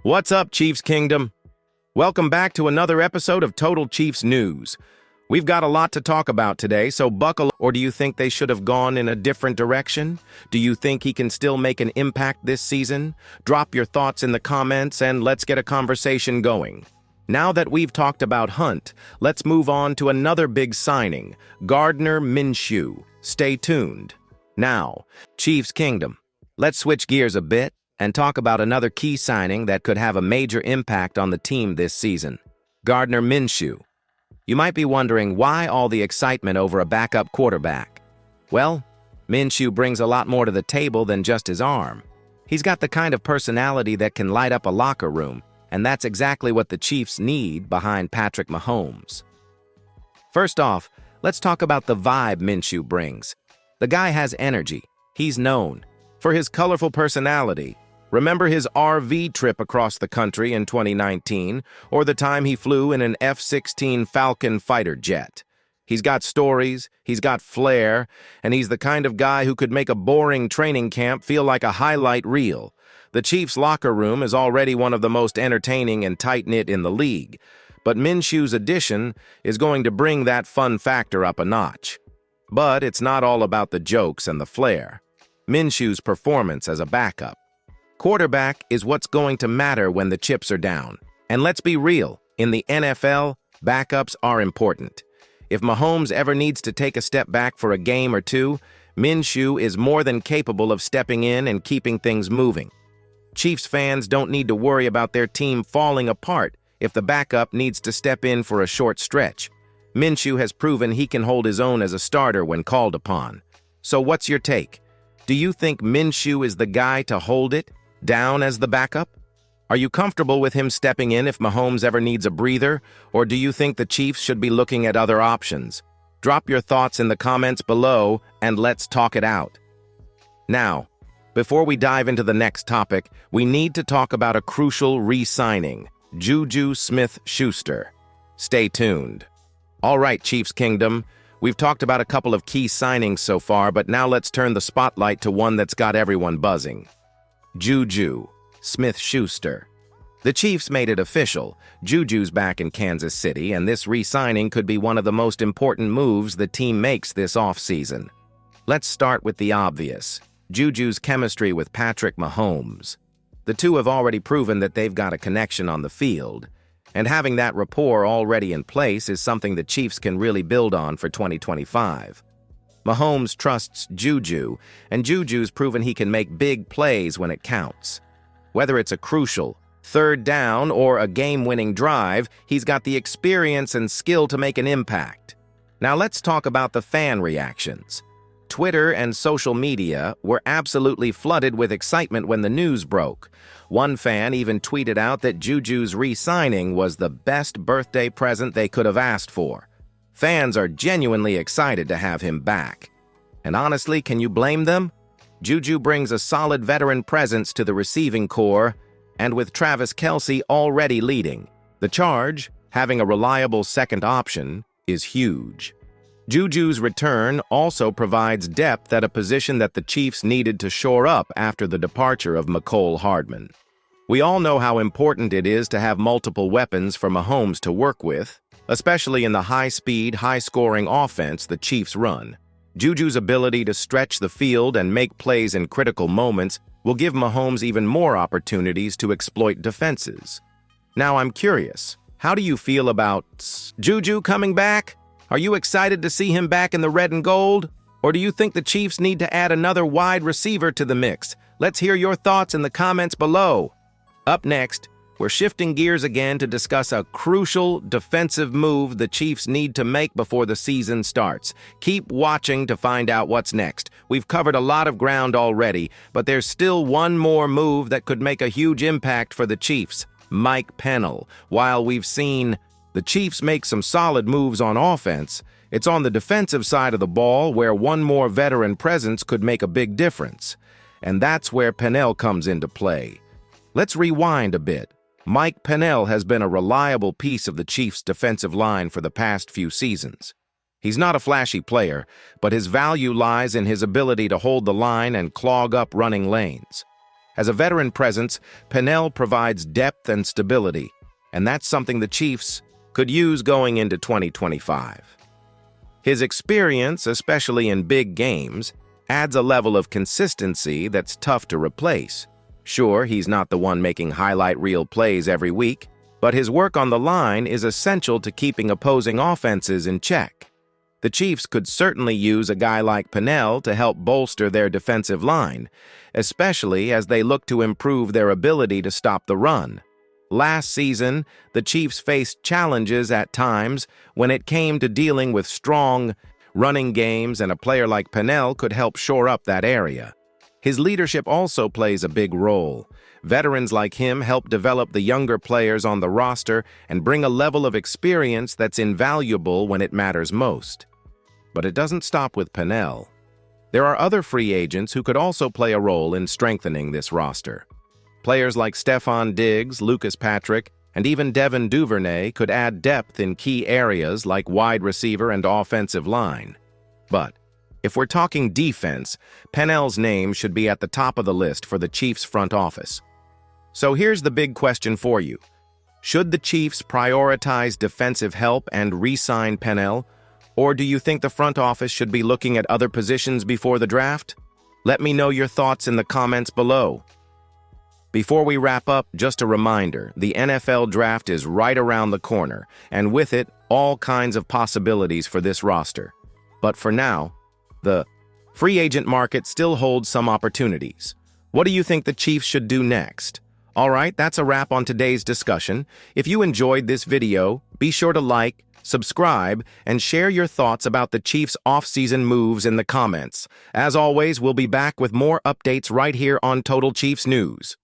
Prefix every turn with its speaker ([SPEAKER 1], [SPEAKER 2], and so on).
[SPEAKER 1] What's up, Chiefs Kingdom? Welcome back to another episode of Total Chiefs News. We've got a lot to talk about today, so buckle up. Or do you think they should have gone in a different direction? Do you think he can still make an impact this season? Drop your thoughts in the comments and let's get a conversation going. Now that we've talked about Hunt, let's move on to another big signing, Gardner Minshew. Stay tuned. Now, Chiefs Kingdom, let's switch gears a bit and talk about another key signing that could have a major impact on the team this season, Gardner Minshew. You might be wondering why all the excitement over a backup quarterback. Well, Minshew brings a lot more to the table than just his arm. He's got the kind of personality that can light up a locker room, and that's exactly what the Chiefs need behind Patrick Mahomes. First off, let's talk about the vibe Minshew brings. The guy has energy. He's known for his colorful personality. Remember his RV trip across the country in 2019, or the time he flew in an F-16 Falcon fighter jet. He's got stories, he's got flair, and he's the kind of guy who could make a boring training camp feel like a highlight reel. The Chiefs' locker room is already one of the most entertaining and tight-knit in the league, but Minshew's addition is going to bring that fun factor up a notch. But it's not all about the jokes and the flair. Minshew's performance as a backup. Quarterback is what's going to matter when the chips are down. And let's be real, in the NFL, backups are important. If Mahomes ever needs to take a step back for a game or two, Minshew is more than capable of stepping in and keeping things moving. Chiefs fans don't need to worry about their team falling apart if the backup needs to step in for a short stretch. Minshew has proven he can hold his own as a starter when called upon. So what's your take? Do you think Minshew is the guy to hold it down as the backup? Are you comfortable with him stepping in if Mahomes ever needs a breather, or do you think the Chiefs should be looking at other options? Drop your thoughts in the comments below and let's talk it out. Now, before we dive into the next topic, we need to talk about a crucial re-signing, Juju Smith-Schuster. Stay tuned. All right, Chiefs Kingdom, we've talked about a couple of key signings so far, but now let's turn the spotlight to one that's got everyone buzzing. Juju Smith-Schuster. The Chiefs made it official. Juju's back in Kansas City, and this re-signing could be one of the most important moves the team makes this offseason. Let's start with the obvious, Juju's chemistry with Patrick Mahomes. The two have already proven that they've got a connection on the field, and having that rapport already in place is something the Chiefs can really build on for 2025. Mahomes trusts Juju, and Juju's proven he can make big plays when it counts. Whether it's a crucial third down or a game-winning drive, he's got the experience and skill to make an impact. Now let's talk about the fan reactions. Twitter and social media were absolutely flooded with excitement when the news broke. One fan even tweeted out that Juju's re-signing was the best birthday present they could have asked for. Fans are genuinely excited to have him back. And honestly, can you blame them? Juju brings a solid veteran presence to the receiving corps, and with Travis Kelce already leading, the charge, having a reliable second option, is huge. Juju's return also provides depth at a position that the Chiefs needed to shore up after the departure of Mecole Hardman. We all know how important it is to have multiple weapons for Mahomes to work with, especially in the high-speed, high-scoring offense the Chiefs run. Juju's ability to stretch the field and make plays in critical moments will give Mahomes even more opportunities to exploit defenses. Now I'm curious, how do you feel about Juju coming back? Are you excited to see him back in the red and gold? Or do you think the Chiefs need to add another wide receiver to the mix? Let's hear your thoughts in the comments below. Up next, we're shifting gears again to discuss a crucial defensive move the Chiefs need to make before the season starts. Keep watching to find out what's next. We've covered a lot of ground already, but there's still one more move that could make a huge impact for the Chiefs, Mike Pennel. While we've seen the Chiefs make some solid moves on offense, it's on the defensive side of the ball where one more veteran presence could make a big difference. And that's where Pennel comes into play. Let's rewind a bit. Mike Pennel has been a reliable piece of the Chiefs' defensive line for the past few seasons. He's not a flashy player, but his value lies in his ability to hold the line and clog up running lanes. As a veteran presence, Pennell provides depth and stability, and that's something the Chiefs could use going into 2025. His experience, especially in big games, adds a level of consistency that's tough to replace. Sure, he's not the one making highlight reel plays every week, but his work on the line is essential to keeping opposing offenses in check. The Chiefs could certainly use a guy like Pennell to help bolster their defensive line, especially as they look to improve their ability to stop the run. Last season, the Chiefs faced challenges at times when it came to dealing with strong running games, and a player like Pennell could help shore up that area. His leadership also plays a big role. Veterans like him help develop the younger players on the roster and bring a level of experience that's invaluable when it matters most. But it doesn't stop with Pennell. There are other free agents who could also play a role in strengthening this roster. Players like Stefon Diggs, Lucas Patrick, and even Devin Duvernay could add depth in key areas like wide receiver and offensive line. But if we're talking defense, Pennell's name should be at the top of the list for the Chiefs front office. So here's the big question for you. Should the Chiefs prioritize defensive help and re-sign Pennell, or do you think the front office should be looking at other positions before the draft? Let me know your thoughts in the comments below. Before we wrap up, just a reminder, the NFL draft is right around the corner, and with it, all kinds of possibilities for this roster. But for now, the free agent market still holds some opportunities. What do you think the Chiefs should do next? All right, that's a wrap on today's discussion. If you enjoyed this video, be sure to like, subscribe, and share your thoughts about the Chiefs' off-season moves in the comments. As always, we'll be back with more updates right here on Total Chiefs News.